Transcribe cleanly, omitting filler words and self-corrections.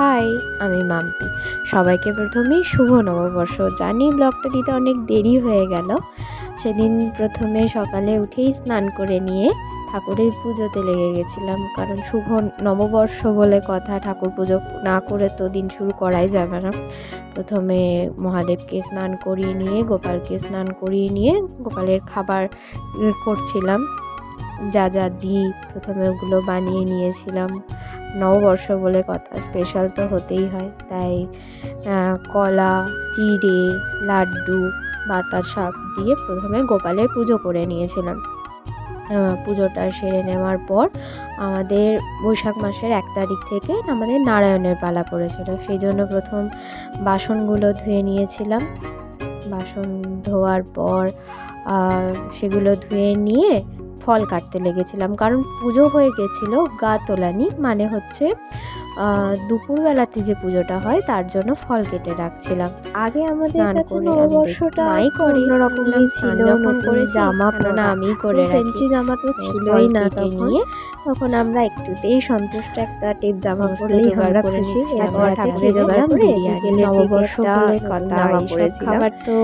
High, আমি মাম্পি। সবাইকে প্রথমেই শুভ নববর্ষ। জানি ব্লগটা দিতে অনেক দেরি হয়ে গেল। সেদিন প্রথমে সকালে উঠেই স্নান করে নিয়ে ঠাকুরের পুজোতে লেগে গেছিলাম, কারণ শুভ নববর্ষ বলে কথা, ঠাকুর পুজো না করে তো দিন শুরু করাই যাবে না। প্রথমে মহাদেবকে স্নান করিয়ে নিয়ে গোপালকে স্নান করিয়ে নিয়ে গোপালের খাবার করছিলাম। যা যা দিই প্রথমে ওগুলো বানিয়ে নিয়েছিলাম। নববর্ষ বলে কথা, স্পেশাল তো হতেই হয়, তাই কলা, চিড়ে, লাড্ডু, বাতাসা দিয়ে প্রথমে গোপালের পুজো করে নিয়েছিলাম। পুজোটা সেরে নেওয়ার পর আমাদের বৈশাখ মাসের 1 তারিখ থেকে আমাদের নারায়ণের পালা পড়েছিল। সেই জন্য প্রথম বাসনগুলো ধুয়ে নিয়েছিলাম। বাসন ধোয়ার পর সেগুলো ধুয়ে নিয়ে ফল কাটতে লেগেছিলাম, কারণ পুজো হয়ে গেছিলো, গা তোলানি মানে হচ্ছে দুপুরবেলাতে যে পুজোটা হয় তার জন্য ফল কেটে রাখছিলাম। আগে আমাদের কাছে নববর্ষটা অন্যরকমই ছিল, যখন করে জামা পরা আমি করে ফেন্সি জামা তো ছিলই না তখন। তখন আমরা একটুতেই সন্তুষ্ট, একটা টিপ জামা পরলেই জোগাড় আমরা খুশি। নববর্ষ বলে কথা, খাবার তো